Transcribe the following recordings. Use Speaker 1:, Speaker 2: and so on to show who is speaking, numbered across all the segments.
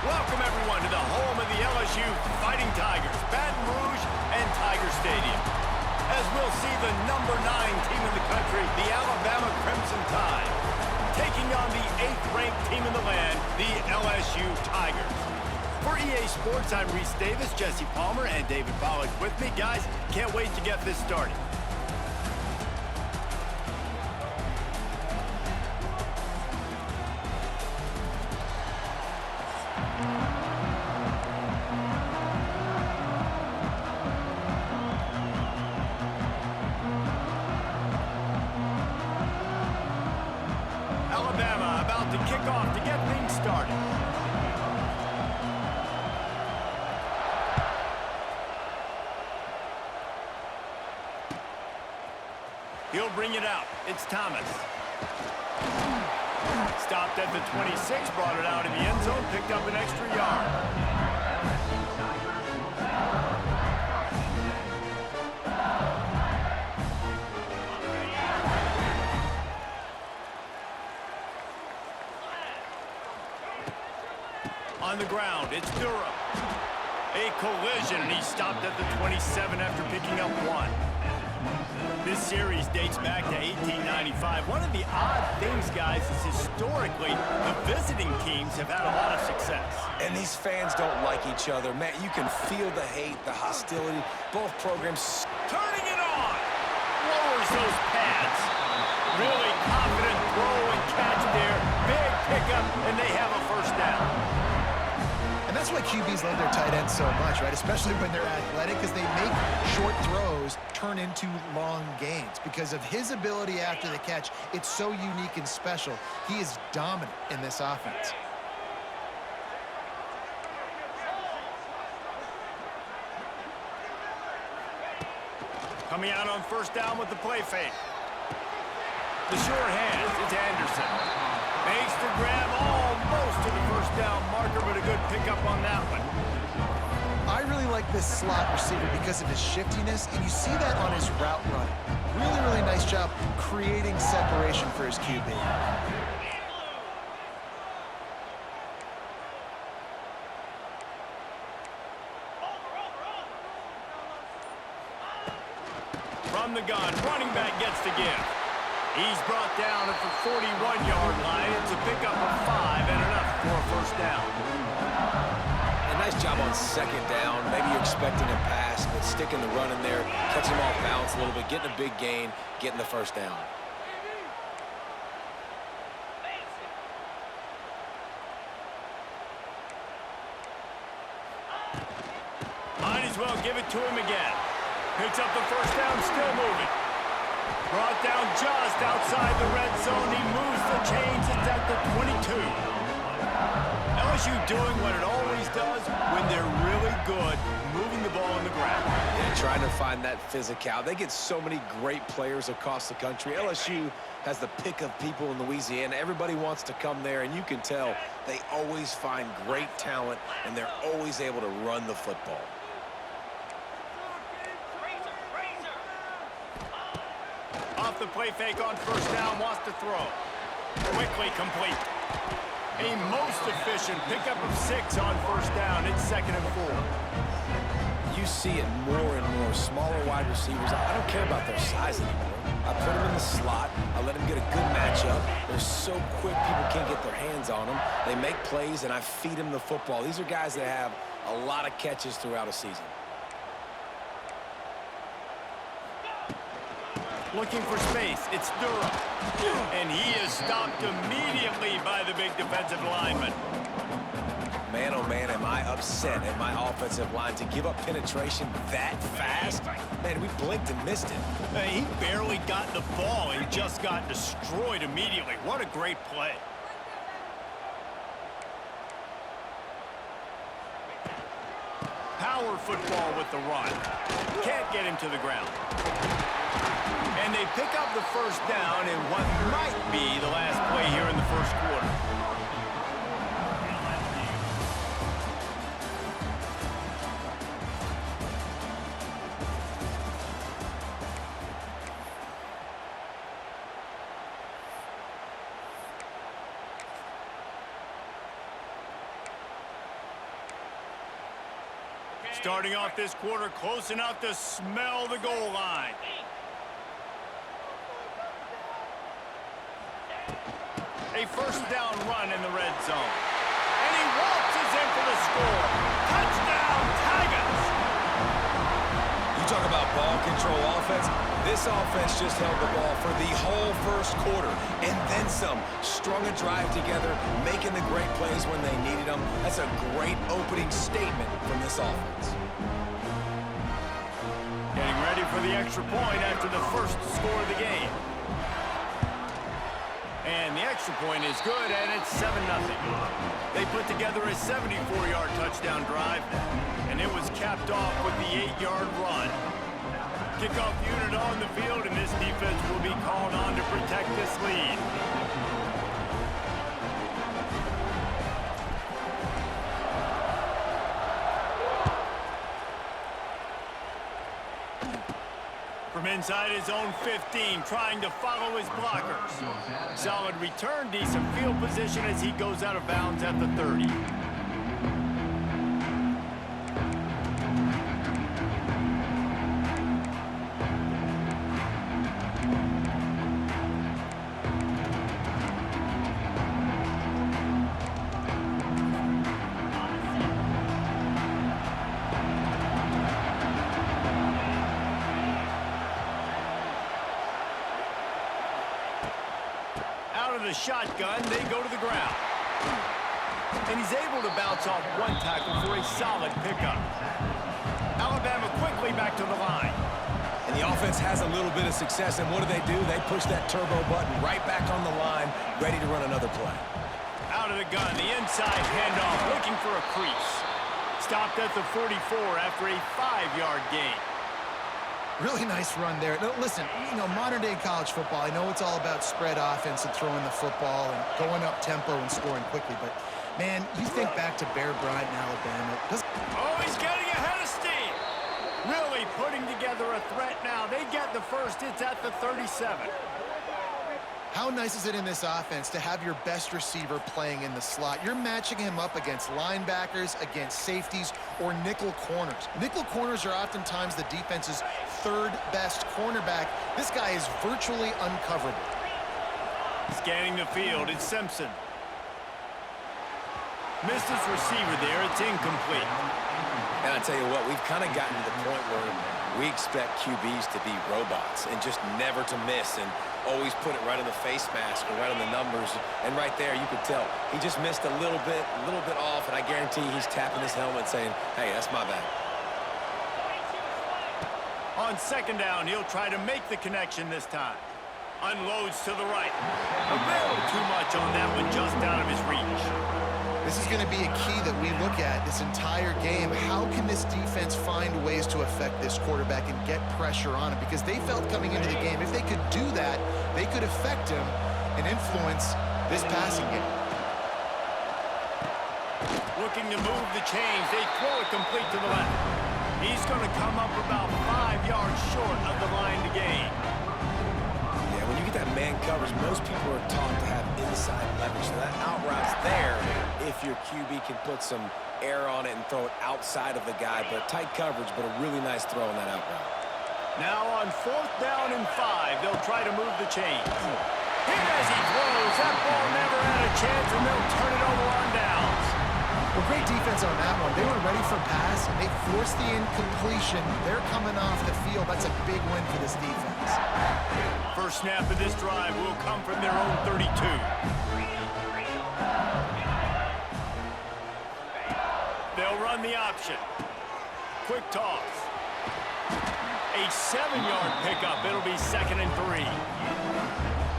Speaker 1: Welcome, everyone, to the home of the LSU Fighting Tigers, Baton Rouge and Tiger Stadium. As we'll see the number 9 team in the country, the Alabama Crimson Tide, taking on the 8th-ranked team in the land, the LSU Tigers. For EA Sports, I'm Reese Davis, Jesse Palmer, and David Pollack with me. Guys, can't wait to get this started. Alabama about to kick off to get things started. He'll bring it out. It's Thomas. Stopped at the 26, brought it out in the end zone, picked up an extra yard. On the ground, it's Durham. A collision, and he stopped at the 27 after picking up 1. This series dates back to 1895. One of the odd things, guys, is historically the visiting teams have had a lot of success.
Speaker 2: And these fans don't like each other. Man, you can feel the hate, the hostility. Both programs
Speaker 1: Turning it on! Lowers those pads. Really confident throw and catch there. Big pickup, and they have a first down.
Speaker 3: And that's why QBs love their tight ends so much, right? Especially when they're athletic, because they make short throws turn into long gains. Because of his ability after the catch, it's so unique and special. He is dominant in this offense.
Speaker 1: Coming out on first down with the play fake. The sure hands, it's Anderson. Makes the grab almost to the first down marker, but a good pickup on that one.
Speaker 3: I really like this slot receiver because of his shiftiness, and you see that on his route running. Really, really nice job creating separation for his QB.
Speaker 1: From the gun, running back gets the give. He's brought down at the 41-yard line. It's a pickup of 5 and enough for a first down.
Speaker 2: a nice job on second down. Maybe you're expecting a pass, but sticking the run in there, catching him off balance a little bit, getting a big gain, getting the first down.
Speaker 1: Might as well give it to him again. Picks up the first down, still moving. Brought down just outside the red zone. He moves the chains. It's at the 22. LSU doing what it always does when they're really good, moving the ball on the ground.
Speaker 2: Yeah, trying to find that physicality. They get so many great players across the country. LSU has the pick of people in Louisiana. Everybody wants to come there, and you can tell they always find great talent, and they're always able to run the football.
Speaker 1: Off the play fake on first down, wants to throw. Quickly complete. A most efficient pickup of 6 on first down. It's 2nd and 4.
Speaker 2: You see it more and more. Smaller wide receivers, I don't care about their size anymore. I put them in the slot. I let them get a good matchup. They're so quick, people can't get their hands on them. They make plays, and I feed them the football. These are guys that have a lot of catches throughout a season.
Speaker 1: Looking for space, it's Durham. And he is stopped immediately by the big defensive lineman.
Speaker 2: Man, oh man, am I upset at my offensive line to give up penetration that fast? Man, we blinked and missed it.
Speaker 1: He barely got the ball and just got destroyed immediately. What a great play. Power football with the run. Can't get him to the ground. And they pick up the first down in what might be the last play here in the first quarter. Starting off this quarter close enough to smell the goal line. A first down run in the red zone. And he waltzes in for the score. Touchdown, Tigers!
Speaker 2: You talk about ball control offense. This offense just held the ball for the whole first quarter and then some. Strung a drive together, making the great plays when they needed them. That's a great opening statement from this offense.
Speaker 1: Getting ready for the extra point after the first score of the game. And the extra point is good, and it's 7-0. They put together a 74-yard touchdown drive, and it was capped off with the 8-yard run. Kickoff unit on the field, and this defense will be called on to protect this lead. From inside his own 15, trying to follow his blockers. Solid return, decent field position as he goes out of bounds at the 30. Out of the shotgun, they go to the ground. And he's able to bounce off one tackle for a solid pickup. Alabama quickly back to the line.
Speaker 2: And the offense has a little bit of success, and what do? They push that turbo button right back on the line, ready to run another play.
Speaker 1: Out of the gun, the inside handoff, looking for a crease. Stopped at the 44 after a 5-yard gain.
Speaker 3: Really nice run there. Now, listen, modern-day college football, I know it's all about spread offense and throwing the football and going up tempo and scoring quickly, but, man, you think back to Bear Bryant in Alabama.
Speaker 1: Oh, he's getting ahead of steam. Really putting together a threat now. They get the first. It's at the 37.
Speaker 3: How nice is it in this offense to have your best receiver playing in the slot? You're matching him up against linebackers, against safeties, or nickel corners. Nickel corners are oftentimes the defense's third best cornerback. This guy is virtually uncoverable.
Speaker 1: Scanning the field, it's Simpson. Missed his receiver there, it's incomplete.
Speaker 2: And I tell you what, we've kind of gotten to the point where we expect QBs to be robots and just never to miss and always put it right on the face mask or right on the numbers. And right there, you could tell he just missed a little bit off, and I guarantee he's tapping his helmet saying, hey, that's my bad.
Speaker 1: On second down, he'll try to make the connection this time. Unloads to the right. A little too much on that one, just out of his reach.
Speaker 3: This is going to be a key that we look at this entire game. How can this defense find ways to affect this quarterback and get pressure on him? Because they felt coming into the game, if they could do that, they could affect him and influence this passing game.
Speaker 1: Looking to move the chains. They throw it complete to the left. He's going to come up about 5 yards short of the line to gain.
Speaker 2: Yeah, when you get that man coverage, most people are taught to have inside leverage. So that out route's there if your QB can put some air on it and throw it outside of the guy. But tight coverage, but a really nice throw on that out route.
Speaker 1: Now on 4th down and 5, they'll try to move the chains. Hit as he throws. That ball never had a chance, and they'll turn it over on downs.
Speaker 3: Well, great defense on that one. They were ready for pass. They forced the incompletion. They're coming off the field. That's a big win for this defense.
Speaker 1: First snap of this drive will come from their own 32. They'll run the option. Quick toss. A 7-yard pickup. It'll be 2nd and 3.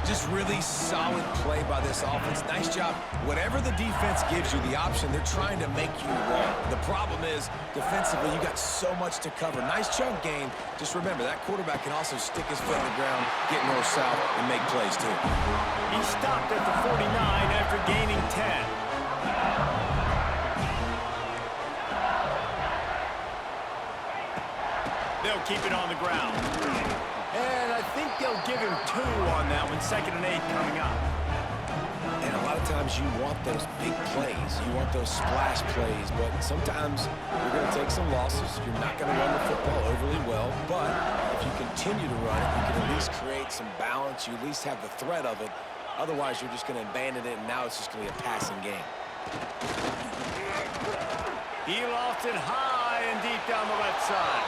Speaker 2: Just really solid play by this offense. Nice job. Whatever the defense gives you the option, they're trying to make you wrong. The problem is, defensively, you got so much to cover. Nice chunk gain. Just remember, that quarterback can also stick his foot in the ground, get north-south, and make plays, too.
Speaker 1: He stopped at the 49 after gaining 10. They'll keep it on the ground. And I think they'll give him 2 on that one. 2nd and 8 coming up.
Speaker 2: And a lot of times sometimes you want those big plays. You want those splash plays, but sometimes you're going to take some losses. You're not going to run the football overly well, but if you continue to run it, you can at least create some balance. You at least have the threat of it. Otherwise, you're just going to abandon it, and now it's just going to be a passing game.
Speaker 1: He lost it high and deep down the left side.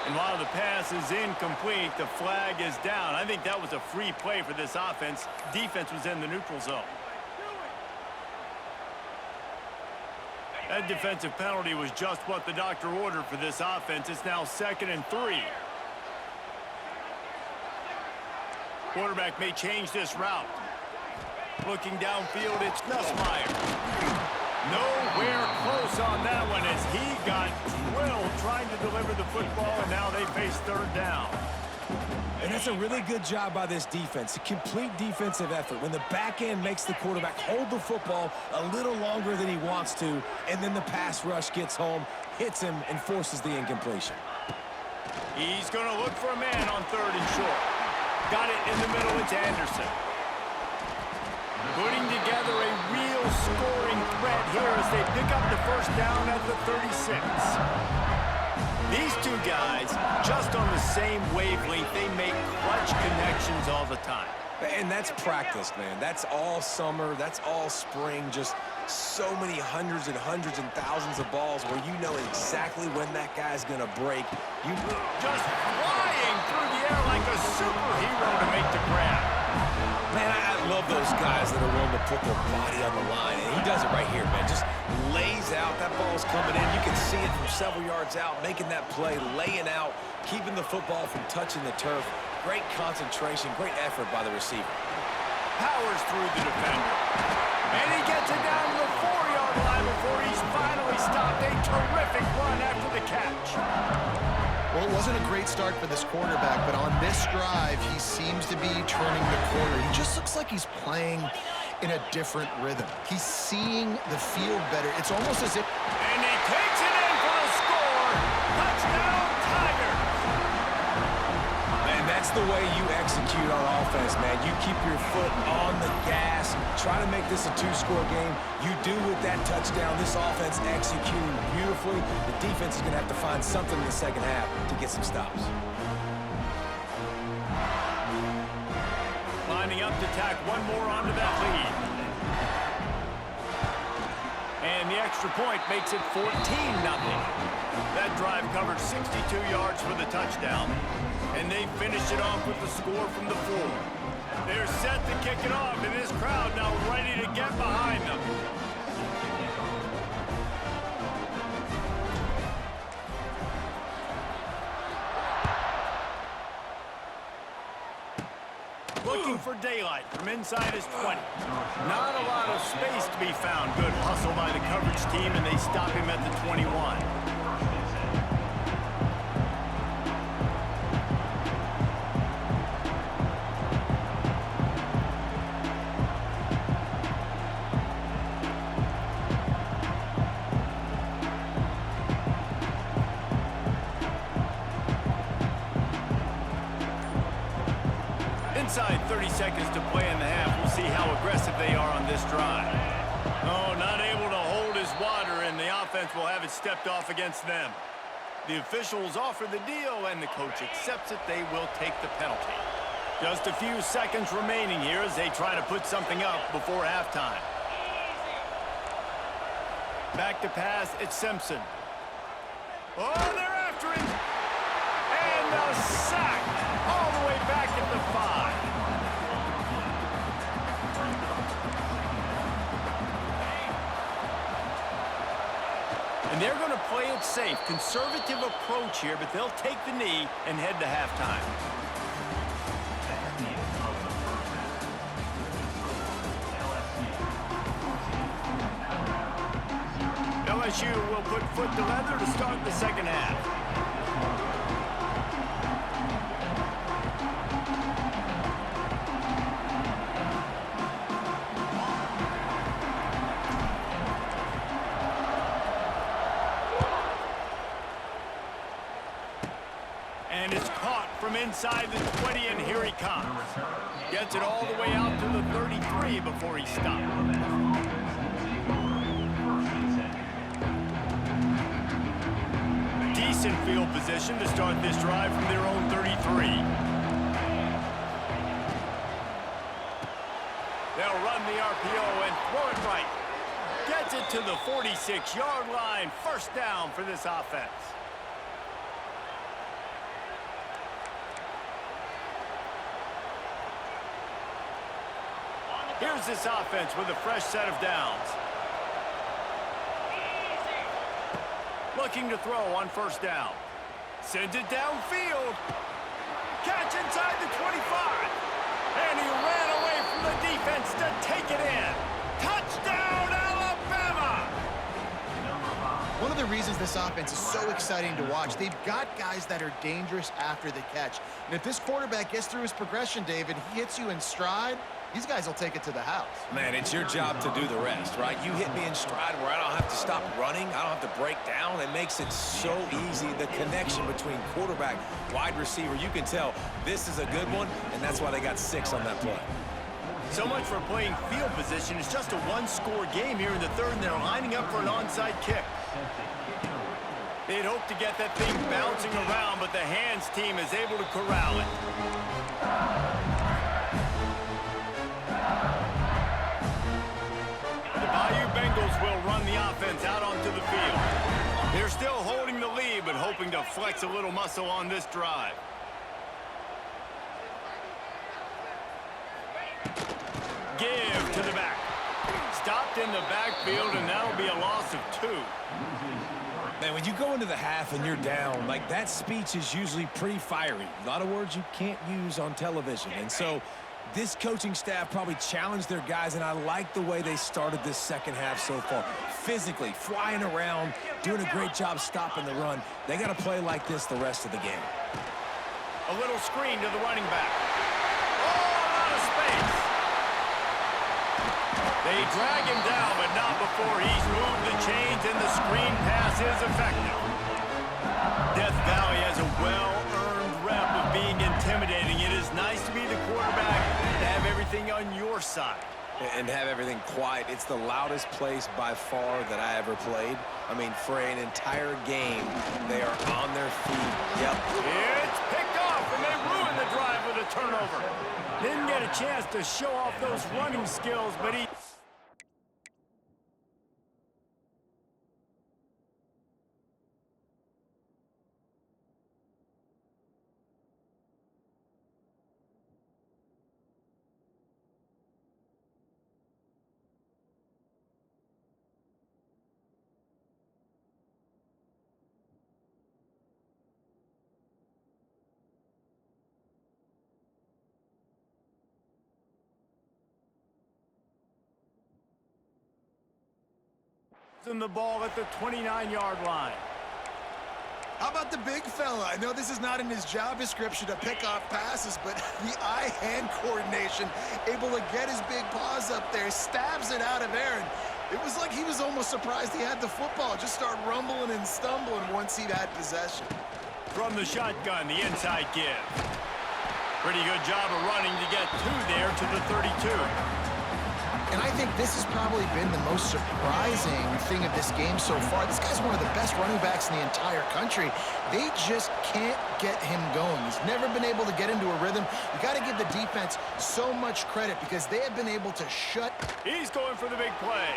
Speaker 1: And while the pass is incomplete, the flag is down. I think that was a free play for this offense. Defense was in the neutral zone. That defensive penalty was just what the doctor ordered for this offense. It's now 2nd and 3. Quarterback may change this route. Looking downfield, it's Nussmeier. Nowhere close on that one as he got drilled trying to deliver the football, and now they face 3rd down.
Speaker 2: And that's a really good job by this defense, a complete defensive effort. When the back end makes the quarterback hold the football a little longer than he wants to, and then the pass rush gets home, hits him, and forces the incompletion.
Speaker 1: He's going to look for a man on 3rd and short. Got it in the middle, it's Anderson. Putting together a real scoring threat here as they pick up the 1st down at the 36. These two guys, just on the same wavelength, they make clutch connections all the time.
Speaker 2: And that's practice, man. That's all summer. That's all spring. Just so many hundreds and thousands of balls where you know exactly when that guy's going to break. You
Speaker 1: just flying through the air like a superhero to make the grab.
Speaker 2: Man, I love those guys that are willing to put their body on the line, and he does it right here, man. Just lays out. That ball's coming in. You can see it from several yards out, making that play, laying out, keeping the football from touching the turf. Great concentration, great effort by the receiver.
Speaker 1: Powers through the defender. And he gets it down to the 4-yard line before he's finally stopped. A terrific run after the catch.
Speaker 3: Well, it wasn't a great start for this quarterback, but on this drive, he seems to be turning the corner. He just looks like he's playing in a different rhythm. He's seeing the field better. It's almost as if...
Speaker 1: And he takes it in for the score. Touchdown, Tigers.
Speaker 2: And that's the way you execute on offense, man. You keep your foot on the gas. Try to make this a 2-score game. You do with that touchdown. This offense executing beautifully. The defense is going to have to find something in the second half to get some stops.
Speaker 1: Lining up to tack one more onto that lead. And the extra point makes it 14-0. That drive covered 62 yards for the touchdown. And they finish it off with the score from the 4. They're set to kick it off, and this crowd now ready to get behind them. Looking for daylight from inside his 20. Not a lot of space to be found. Good hustle by the coverage team, and they stop him at the 21. Inside 30 seconds to play in the half. We'll see how aggressive they are on this drive. Oh, not able to hold his water, and the offense will have it stepped off against them. The officials offer the deal, and the coach accepts it. They will take the penalty. Just a few seconds remaining here as they try to put something up before halftime. Back to pass, it's Simpson. Oh, they're after him. And a sack all the way back at the 5. And they're going to play it safe. Conservative approach here, but they'll take the knee and head to halftime. LSU will put foot to leather to start the second half. And it's caught from inside the 20, and here he comes. Gets it all the way out to the 33 before he stopped. Decent field position to start this drive from their own 33. They'll run the RPO and throw it right. Gets it to the 46-yard line. First down for this offense. Here's this offense with a fresh set of downs. Looking to throw on first down. Sends it downfield. Catch inside the 25. And he ran away from the defense to take it in. Touchdown, Alabama!
Speaker 3: One of the reasons this offense is so exciting to watch, they've got guys that are dangerous after the catch. And if this quarterback gets through his progression, David, he hits you in stride, these guys will take it to the house.
Speaker 2: Man, it's your job to do the rest, right? You hit me in stride where I don't have to stop running. I don't have to break down. It makes it so easy. The connection between quarterback, wide receiver, you can tell this is a good one, and that's why they got 6 on that play.
Speaker 1: So much for playing field position. It's just a one-score game here in the third, and they're lining up for an onside kick. They'd hope to get that thing bouncing around, but the hands team is able to corral it. The Bayou Bengals will run the offense out onto the field. They're still holding the lead, but hoping to flex a little muscle on this drive. Give to the back. Stopped in the backfield, and that'll be a loss of 2.
Speaker 2: Man, when you go into the half and you're down, like that speech is usually pretty fiery. A lot of words you can't use on television. And so this coaching staff probably challenged their guys, and I like the way they started this second half so far. Physically, flying around, doing a great job stopping the run. They got to play like this the rest of the game.
Speaker 1: A little screen to the running back. Oh, out of space. They drag him down, but not before he's moved the chains, and the screen pass is effective. Death Valley has a well-earned rep of being intimidating. It is nice to be the quarterback, to have everything on your side.
Speaker 2: And have everything quiet. It's the loudest place by far that I ever played. I mean, for an entire game, they are on their feet. Yep.
Speaker 1: It's picked off, and they ruin the drive with a turnover. Didn't get a chance to show off those running skills, but he... in the ball at the 29-yard line.
Speaker 3: How about the big fella? I know this is not in his job description to pick off passes, but the eye-hand coordination, able to get his big paws up there, stabs it out of Aaron. It was like he was almost surprised he had the football, just start rumbling and stumbling once he'd had possession.
Speaker 1: From the shotgun, the inside give. Pretty good job of running to get 2 there to the 32.
Speaker 3: And I think this has probably been the most surprising thing of this game so far. This guy's one of the best running backs in the entire country. They just can't get him going. He's never been able to get into a rhythm. You got to give the defense so much credit because they have been able to shut.
Speaker 1: He's going for the big play.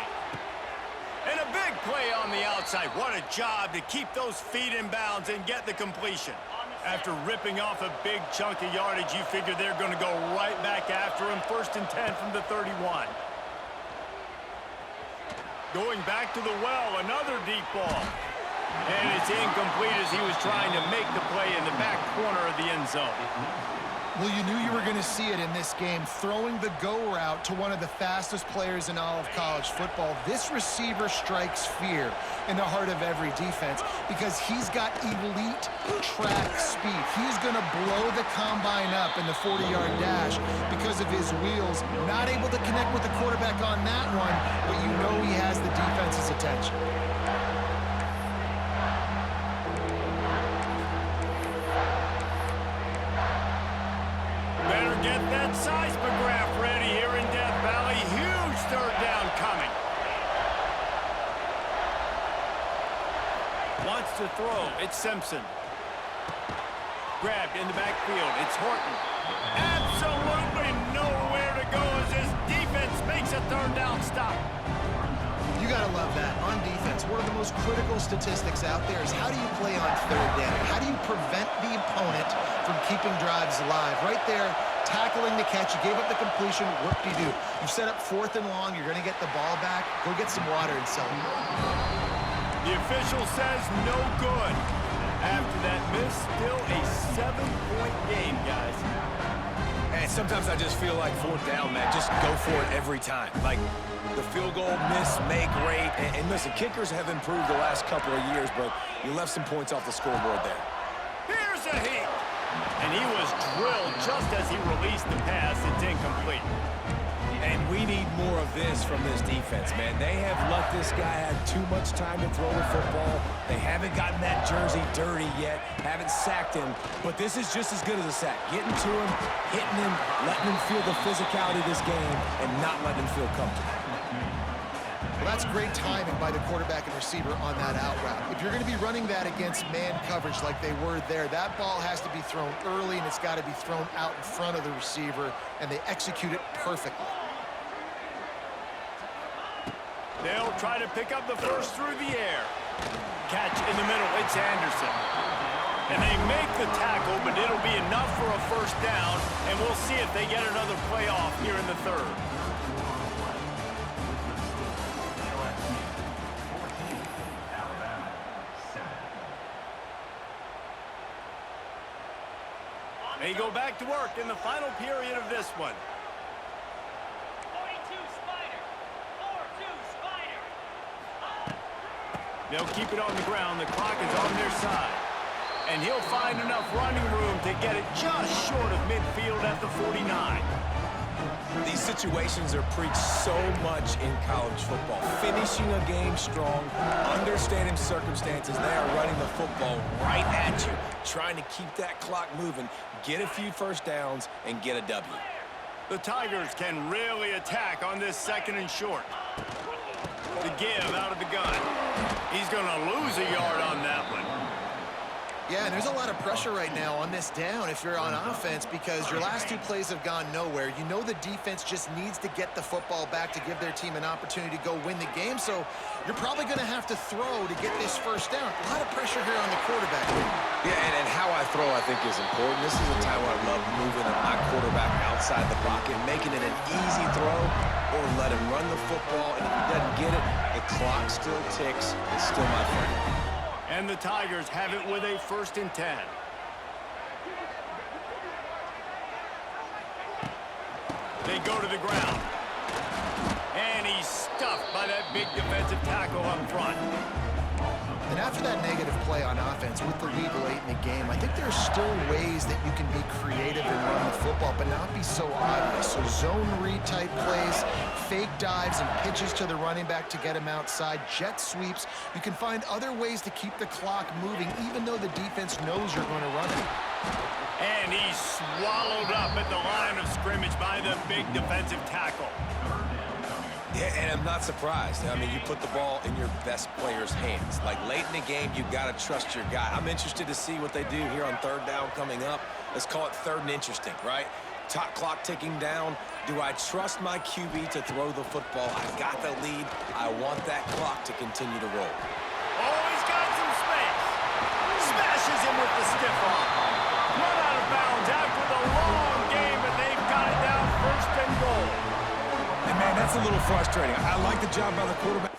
Speaker 1: And a big play on the outside. What a job to keep those feet in bounds and get the completion. After ripping off a big chunk of yardage, you figure they're going to go right back after him. 1st and 10 from the 31. Going back to the well, another deep ball. And it's incomplete as he was trying to make the play in the back corner of the end zone.
Speaker 3: Well, you knew you were going to see it in this game, throwing the go route to one of the fastest players in all of college football. This receiver strikes fear in the heart of every defense because he's got elite track speed. He's going to blow the combine up in the 40-yard dash because of his wheels. Not able to connect with the quarterback on that one, but you know he has the defense's attention.
Speaker 1: Better get that size, but Wants to throw. It's Simpson. Grabbed in the backfield. It's Horton. Absolutely nowhere to go as this defense makes a third down stop.
Speaker 3: You got to love that. On defense, one of the most critical statistics out there is how do you play on third down? How do you prevent the opponent from keeping drives alive? Right there, tackling the catch. You gave up the completion. Whoop-de-doo. You've set up 4th and long. You're going to get the ball back. Go get some water and celebrate.
Speaker 1: The official says no good. After that miss, still a 7-point game, guys.
Speaker 2: And sometimes I just feel like 4th down, man. Just go for it every time. Like the field goal, miss, make, rate. And listen, kickers have improved the last couple of years, but you left some points off the scoreboard there.
Speaker 1: Here's a hit. And he was drilled just as he released the pass. It's incomplete.
Speaker 2: And we need more of this from this defense, man. They have let this guy have too much time to throw the football. They haven't gotten that jersey dirty yet, haven't sacked him. But this is just as good as a sack. Getting to him, hitting him, letting him feel the physicality of this game, and not letting him feel comfortable.
Speaker 3: Well, that's great timing by the quarterback and receiver on that out route. If you're going to be running that against man coverage like they were there, that ball has to be thrown early, and it's got to be thrown out in front of the receiver, and they execute it perfectly.
Speaker 1: They'll try to pick up the first through the air. Catch in the middle. It's Anderson. And they make the tackle, but it'll be enough for a first down, and we'll see if they get another playoff here in the third. They go back to work in the final period of this one. They'll keep it on the ground. The clock is on their side. And he'll find enough running room to get it just short of midfield at the 49.
Speaker 2: These situations are preached so much in college football. Finishing a game strong, understanding circumstances. They are running the football right at you, trying to keep that clock moving, get a few first downs, and get a W.
Speaker 1: The Tigers can really attack on this 2nd and short. The give out of the gun. He's going to lose a yard on that one.
Speaker 3: Yeah, and there's a lot of pressure right now on this down if you're on offense because your last 2 plays have gone nowhere. You know the defense just needs to get the football back to give their team an opportunity to go win the game, so you're probably going to have to throw to get this first down. A lot of pressure here on the quarterback.
Speaker 2: Yeah, and how I throw, I think, is important. This is a time where I love moving my quarterback outside the pocket, making it an easy throw, or let him run the football, and if he doesn't get it, the clock still ticks. It's still my friend.
Speaker 1: And the Tigers have it with a 1st and 10. They go to the ground. And he's stuffed by that big defensive tackle up front.
Speaker 3: And after that negative play on offense with the lead late in the game, I think there's still ways that you can be creative and run the football, but not be so obvious. So zone read type plays, fake dives and pitches to the running back to get him outside, jet sweeps. You can find other ways to keep the clock moving, even though the defense knows you're going to run it.
Speaker 1: And he's swallowed up at the line of scrimmage by the big defensive tackle.
Speaker 2: Yeah, and I'm not surprised. I mean, you put the ball in your best player's hands. Like, late in the game, you've got to trust your guy. I'm interested to see what they do here on 3rd down coming up. Let's call it 3rd and interesting, right? Top clock ticking down. Do I trust my QB to throw the football? I've got the lead. I want that clock to continue to roll.
Speaker 1: Oh, he's got some space. Smashes him with the stiff arm. Run out of bounds after the long game, but they've got it down 1st and goal.
Speaker 2: And, man, that's a little frustrating. I like the job by the quarterback.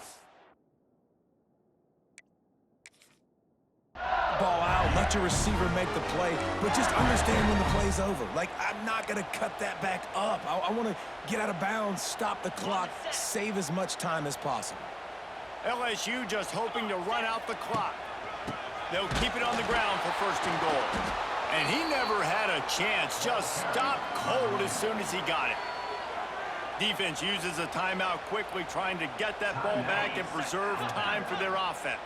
Speaker 2: Ball out, let your receiver make the play, but just understand when the play's over. Like, I'm not going to cut that back up. I want to get out of bounds, stop the clock, save as much time as possible.
Speaker 1: LSU just hoping to run out the clock. They'll keep it on the ground for 1st and goal. And he never had a chance, just stopped cold as soon as he got it. Defense uses a timeout quickly, trying to get that ball back and preserve time for their offense.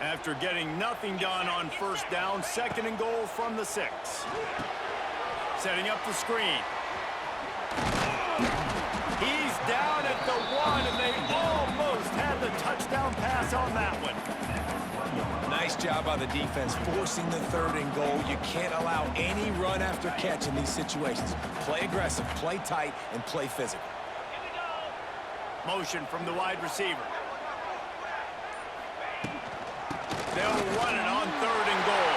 Speaker 1: After getting nothing done on 1st down, 2nd and goal from the 6. Setting up the screen. He's down at the 1, and they almost had the touchdown pass on that one.
Speaker 2: Nice job by the defense, forcing the 3rd and goal. You can't allow any run after catch in these situations. Play aggressive, play tight, and play physical.
Speaker 1: Motion from the wide receiver. They'll run it on 3rd and goal.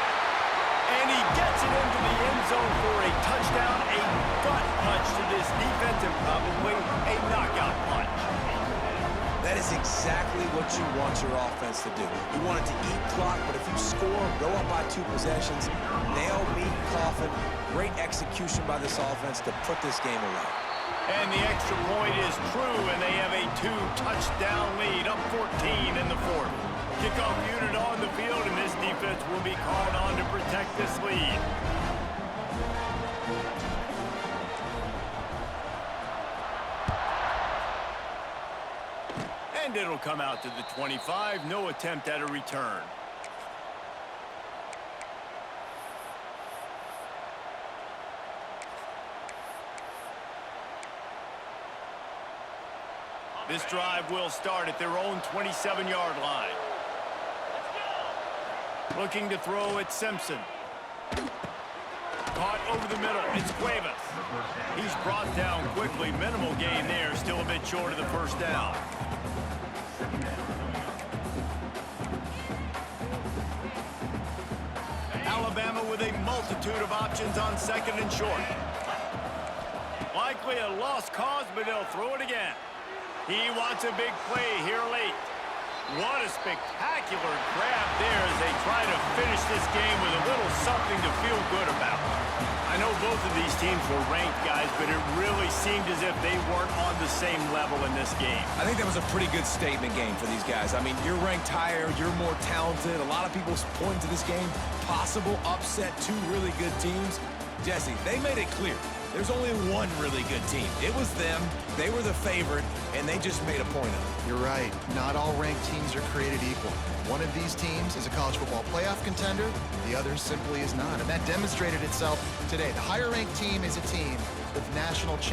Speaker 1: And he gets it into the end zone for a touchdown, a gut punch to this defense, and probably a knockout punch.
Speaker 2: That is exactly what you want your offense to do. You want it to eat clock, but if you score, go up by 2 possessions, nail, meet, coffin. Great execution by this offense to put this game away.
Speaker 1: And the extra point is true, and they have a 2-touchdown lead, up 14 in the 4th. Kickoff unit on the field, and this defense will be called on to protect this lead. And it'll come out to the 25. No attempt at a return. This drive will start at their own 27-yard line. Looking to throw at Simpson. Caught over the middle. It's Cuevas. He's brought down quickly. Minimal gain there. Still a bit short of the 1st down. Alabama with a multitude of options on 2nd and short. Likely a lost cause, but they'll throw it again. He wants a big play here late. What a spectacular grab there as they try to finish this game with a little something to feel good about. I know both of these teams were ranked, guys, but it really seemed as if they weren't on the same level in this game.
Speaker 2: I think that was a pretty good statement game for these guys. I mean, you're ranked higher, you're more talented. A lot of people point to this game, possible upset, 2 really good teams. Jesse, they made it clear. There's only one really good team. It was them. They were the favorite, and they just made a point of it.
Speaker 3: You're right. Not all ranked teams are created equal. One of these teams is a college football playoff contender. The other simply is not. And that demonstrated itself today. The higher ranked team is a team with national champions.